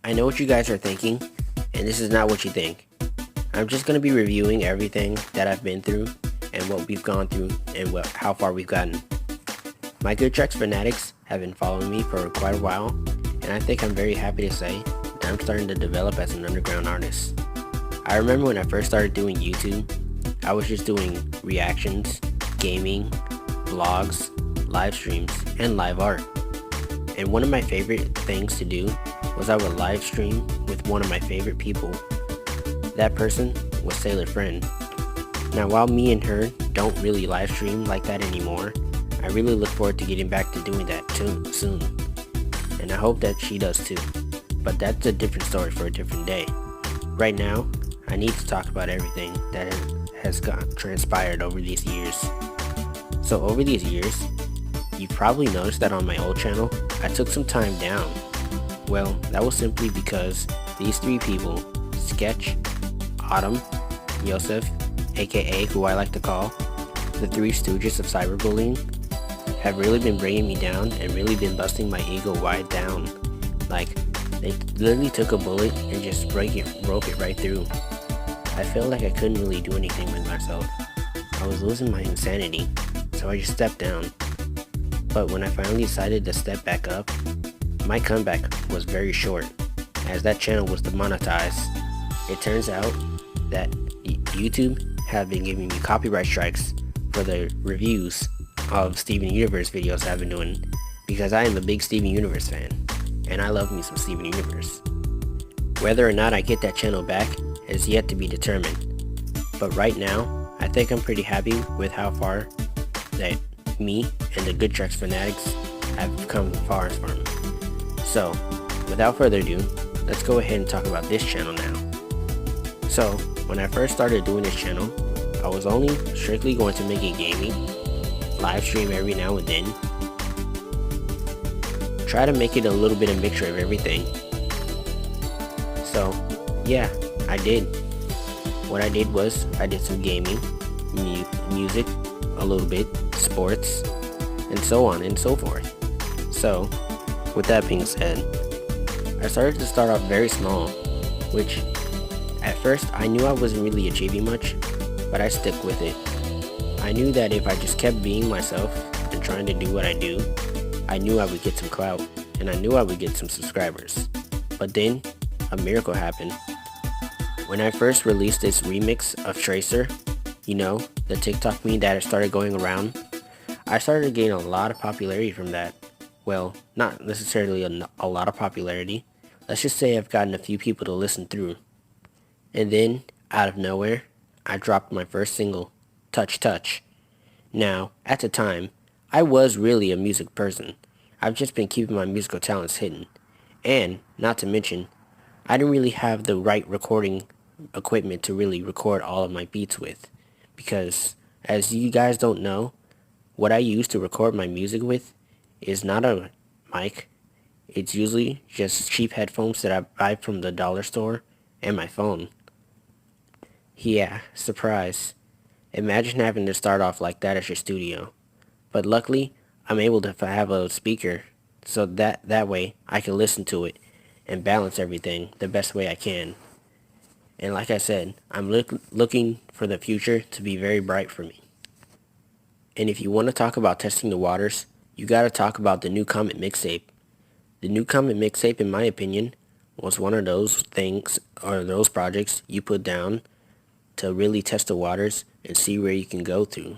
I know what you guys are thinking, and this is not what you think. I'm just going to be reviewing everything that I've been through and what we've gone through and how far we've gotten. My GoodTrax fanatics have been following me for quite a while, and I think I'm very happy to say that I'm starting to develop as an underground artist. I remember when I first started doing YouTube, I was just doing reactions, gaming, vlogs, live streams, and live art. And one of my favorite things to do was I would live stream with one of my favorite people. That person was Sailor Friend. Now while me and her don't really live stream like that anymore, I really look forward to getting back to doing that soon. And I hope that she does too. But that's a different story for a different day. Right now, I need to talk about everything that has transpired over these years. So over these years, you've probably noticed that on my old channel, I took some time down. Well, that was simply because these three people, Sketch, Autumn, Yosef, aka who I like to call the Three Stooges of cyberbullying, have really been bringing me down and really been busting my ego wide down. Like, they literally took a bullet and just broke it right through. I felt like I couldn't really do anything with myself. I was losing my insanity, so I just stepped down. But when I finally decided to step back up, my comeback was very short, as that channel was demonetized. It turns out that YouTube have been giving me copyright strikes for the reviews of Steven Universe videos I've been doing, because I am a big Steven Universe fan, and I love me some Steven Universe. Whether or not I get that channel back is yet to be determined, but right now, I think I'm pretty happy with how far that me and the GoodTrax fanatics have come far. So, without further ado, let's go ahead and talk about this channel now. So, when I first started doing this channel, I was only strictly going to make it gaming, live stream every now and then, try to make it a little bit of mixture of everything. So, yeah, I did. What I did was, I did some gaming, music, a little bit, sports, and so on and so forth. So, with that being said, I started to start off very small, which at first I knew I wasn't really achieving much, but I stuck with it. I knew that if I just kept being myself and trying to do what I do, I knew I would get some clout, and I knew I would get some subscribers. But then, a miracle happened. When I first released this remix of Tracer, you know, the TikTok meme that started going around, I started to gain a lot of popularity from that. Well, not necessarily a lot of popularity. Let's just say I've gotten a few people to listen through. And then, out of nowhere, I dropped my first single, Touch Touch. Now, at the time, I was really a music person. I've just been keeping my musical talents hidden. And, not to mention, I didn't really have the right recording equipment to really record all of my beats with. Because, as you guys don't know, what I use to record my music with is not a mic. It's usually just cheap headphones that I buy from the dollar store and my phone. Yeah, surprise. Imagine having to start off like that at your studio. But luckily, I'm able to have a speaker so that way I can listen to it and balance everything the best way I can. And like I said, I'm looking for the future to be very bright for me. And if you want to talk about testing the waters, you gotta talk about the new Comet mixtape. The new Comet mixtape, in my opinion, was one of those things, or those projects you put down to really test the waters and see where you can go through.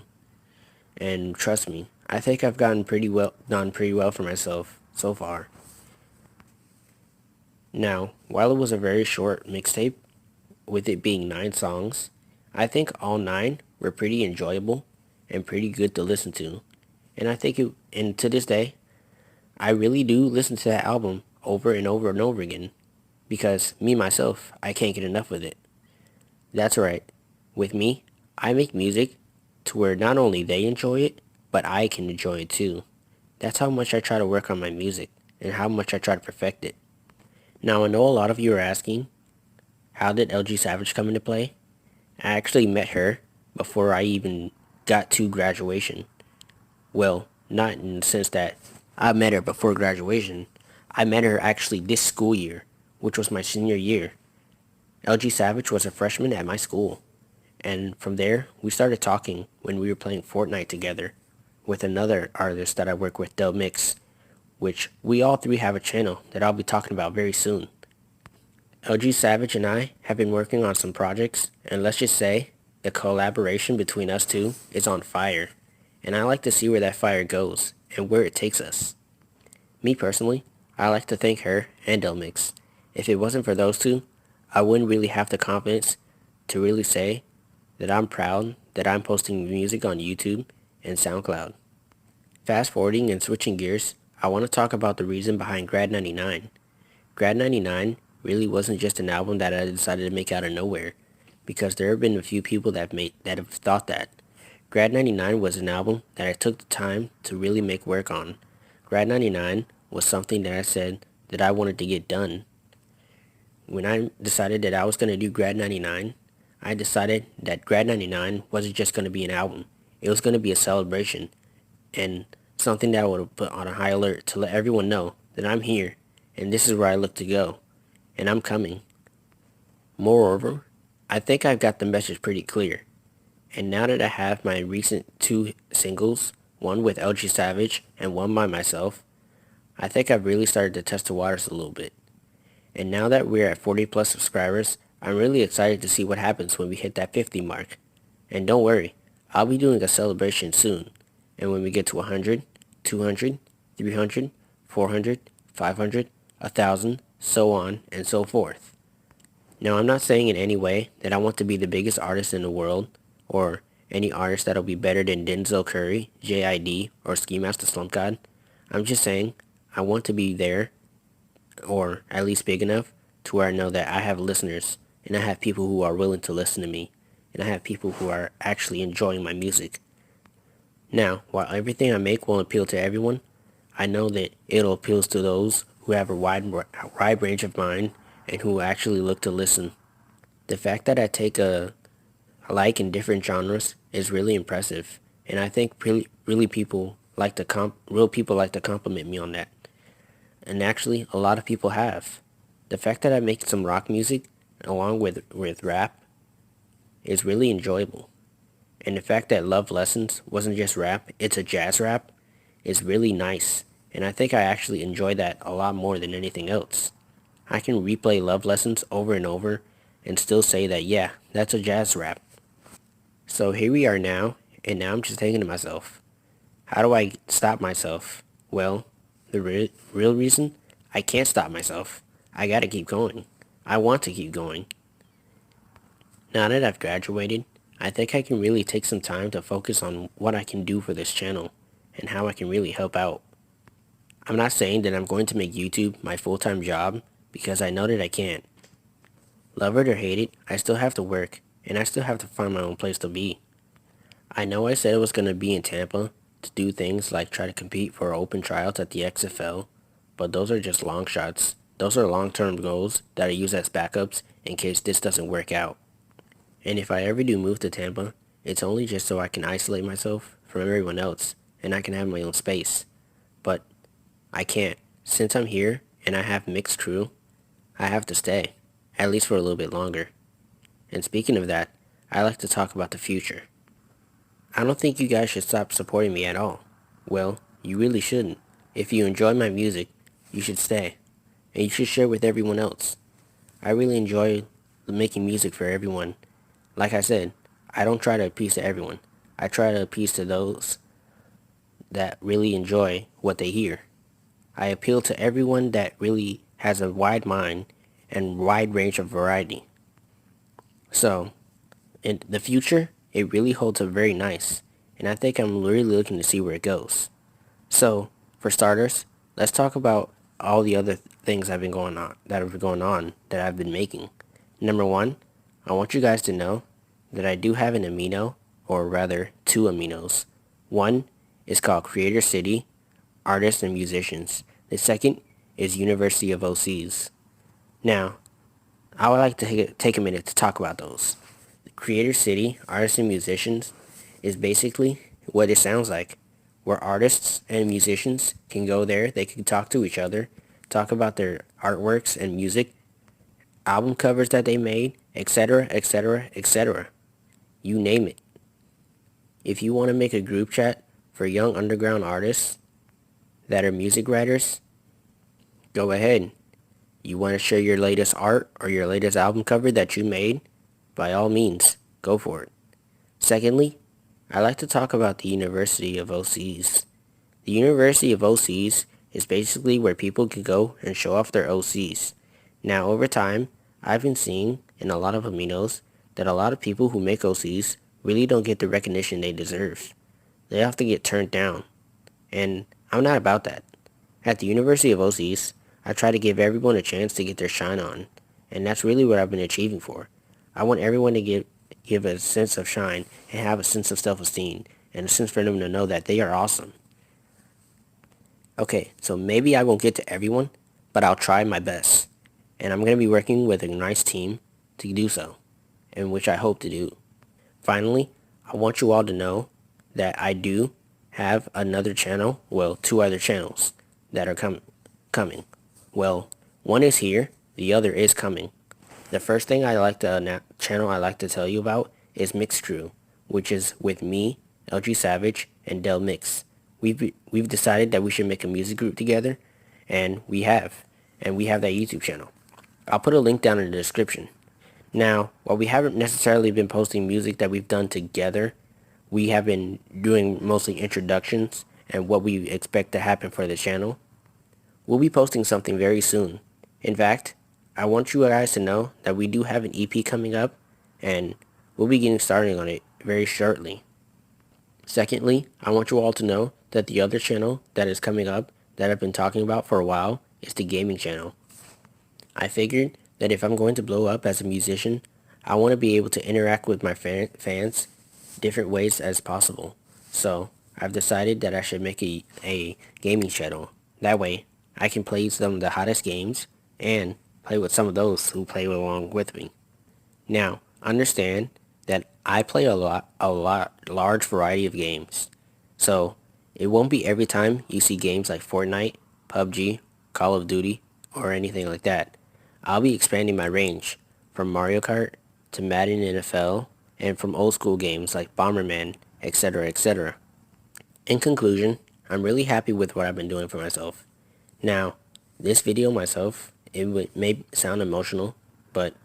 And trust me, I think I've done pretty well for myself so far. Now, while it was a very short mixtape, with it being 9 songs, I think all 9 were pretty enjoyable and pretty good to listen to. And I think and to this day, I really do listen to that album over and over and over again. Because me, myself, I can't get enough of it. That's right. With me, I make music to where not only they enjoy it, but I can enjoy it too. That's how much I try to work on my music, and how much I try to perfect it. Now, I know a lot of you are asking, how did LG Savage come into play? I actually met her before I even got to graduation. Well, not in the sense that I met her before graduation. I met her actually this school year which was my senior year. LG Savage was a freshman at my school, and from there, we started talking when we were playing Fortnite together with another artist that I work with, Del Mix, which we all three have a channel that I'll be talking about very soon. LG Savage and I have been working on some projects, and let's just say the collaboration between us two is on fire, and I like to see where that fire goes and where it takes us. Me personally, I like to thank her and Del Mix. If it wasn't for those two, I wouldn't really have the confidence to really say that I'm proud that I'm posting music on YouTube and SoundCloud. Fast forwarding and switching gears, I want to talk about the reason behind Grad 99. Grad 99 really wasn't just an album that I decided to make out of nowhere, because there have been a few people that have thought that. Grad 99 was an album that I took the time to really make work on. Grad 99 was something that I said that I wanted to get done. When I decided that I was going to do Grad 99, I decided that Grad 99 wasn't just going to be an album. It was going to be a celebration and something that I would have put on a high alert to let everyone know that I'm here and this is where I look to go and I'm coming. Moreover, I think I've got the message pretty clear. And now that I have my recent two singles, one with LG Savage and one by myself, I think I've really started to test the waters a little bit. And now that we're at 40 plus subscribers, I'm really excited to see what happens when we hit that 50 mark. And don't worry, I'll be doing a celebration soon. And when we get to 100, 200, 300, 400, 500, 1,000, so on and so forth. Now, I'm not saying in any way that I want to be the biggest artist in the world, or any artist that'll be better than Denzel Curry, JID, or Ski Master Slump God. I'm just saying I want to be there, or at least big enough, to where I know that I have listeners, and I have people who are willing to listen to me, and I have people who are actually enjoying my music. Now, while everything I make will appeal to everyone, I know that it'll appeal to those who have a wide range of mind and who actually look to listen. The fact that I take a like in different genres is really impressive, and I think really people like to real people like to compliment me on that. And actually, a lot of people have. The fact that I make some rock music along with rap is really enjoyable. And the fact that Love Lessons wasn't just rap, it's a jazz rap, is really nice. And I think I actually enjoy that a lot more than anything else. I can replay Love Lessons over and over and still say that, yeah, that's a jazz rap. So here we are now, and now I'm just thinking to myself, how do I stop myself? Well, the real reason, I can't stop myself. I gotta keep going. I want to keep going. Now that I've graduated, I think I can really take some time to focus on what I can do for this channel and how I can really help out. I'm not saying that I'm going to make YouTube my full-time job, because I know that I can't. Love it or hate it, I still have to work, and I still have to find my own place to be. I know I said I was going to be in Tampa to do things like try to compete for open tryouts at the XFL, but those are just long shots. Those are long-term goals that I use as backups in case this doesn't work out. And if I ever do move to Tampa, it's only just so I can isolate myself from everyone else and I can have my own space. But I can't. Since I'm here and I have mixed crew, I have to stay, at least for a little bit longer. And speaking of that, I like to talk about the future. I don't think you guys should stop supporting me at all. Well, you really shouldn't. If you enjoy my music, you should stay. And you should share with everyone else. I really enjoy making music for everyone. Like I said, I don't try to appease to everyone. I try to appease to those that really enjoy what they hear. I appeal to everyone that really has a wide mind and wide range of variety. So, in the future, it really holds up very nice, and I think I'm really looking to see where it goes. So, for starters, let's talk about all the other things that I've been making. Number one, I want you guys to know that I do have an amino, or rather, two aminos. One is called Creator City, Artists and Musicians. The second is University of OCs. Now, I would like to take a minute to talk about those. The Creator City, Artists and Musicians is basically what it sounds like, where artists and musicians can go there, they can talk to each other, talk about their artworks and music, album covers that they made, etc., etc., etc. You name it. If you want to make a group chat for young underground artists that are music writers, go ahead. You want to share your latest art or your latest album cover that you made? By all means, go for it. Secondly, I like to talk about the University of OCs. The University of OCs is basically where people can go and show off their OCs. Now, over time, I've been seeing in a lot of aminos that a lot of people who make OCs really don't get the recognition they deserve. They have to get turned down. And I'm not about that. At the University of OCs, I try to give everyone a chance to get their shine on. And that's really what I've been achieving for. I want everyone to give a sense of shine and have a sense of self-esteem and a sense for them to know that they are awesome. Okay, so maybe I won't get to everyone, but I'll try my best. And I'm going to be working with a nice team to do so, and which I hope to do. Finally, I want you all to know that I do have another channel, well, two other channels that are coming. Well, one is here, the other is coming. The first thing channel I like to tell you about is Mix Crew, which is with me, LG Savage, and Del Mix. We've decided that we should make a music group together, and we have that YouTube channel. I'll put a link down in the description. Now, while we haven't necessarily been posting music that we've done together, we have been doing mostly introductions and what we expect to happen for the channel. We'll be posting something very soon. In fact, I want you guys to know that we do have an EP coming up, and we'll be getting started on it very shortly. Secondly, I want you all to know that the other channel that is coming up that I've been talking about for a while is the gaming channel. I figured that if I'm going to blow up as a musician, I want to be able to interact with my fans different ways as possible. So I've decided that I should make a gaming channel. That way, I can play some of the hottest games and play with some of those who play along with me. Now, understand that I play a large variety of games. So, it won't be every time you see games like Fortnite, PUBG, Call of Duty, or anything like that. I'll be expanding my range from Mario Kart to Madden NFL and from old school games like Bomberman, etc., etc. In conclusion, I'm really happy with what I've been doing for myself. Now, this video myself, it may sound emotional, but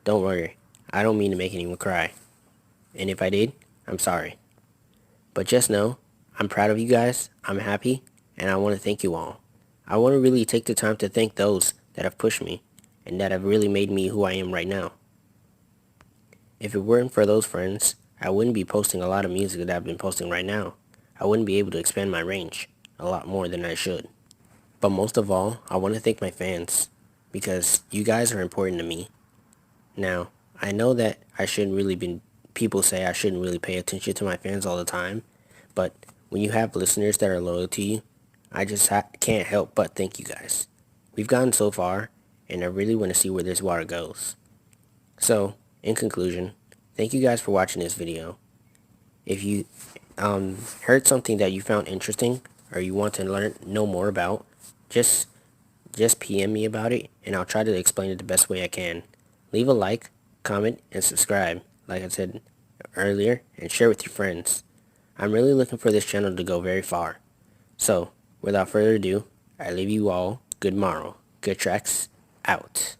don't worry, I don't mean to make anyone cry. And if I did, I'm sorry. But just know, I'm proud of you guys, I'm happy, and I want to thank you all. I want to really take the time to thank those that have pushed me, and that have really made me who I am right now. If it weren't for those friends, I wouldn't be posting a lot of music that I've been posting right now. I wouldn't be able to expand my range a lot more than I should. But most of all, I want to thank my fans, because you guys are important to me. Now, I know that people say I shouldn't really pay attention to my fans all the time, but when you have listeners that are loyal to you, I just can't help but thank you guys. We've gotten so far, and I really want to see where this water goes. So, in conclusion, thank you guys for watching this video. If you heard something that you found interesting, or you want to know more about, just PM me about it, and I'll try to explain it the best way I can. Leave a like, comment, and subscribe, like I said earlier, and share with your friends. I'm really looking for this channel to go very far. So, without further ado, I leave you all good morrow. GoodTrax, out.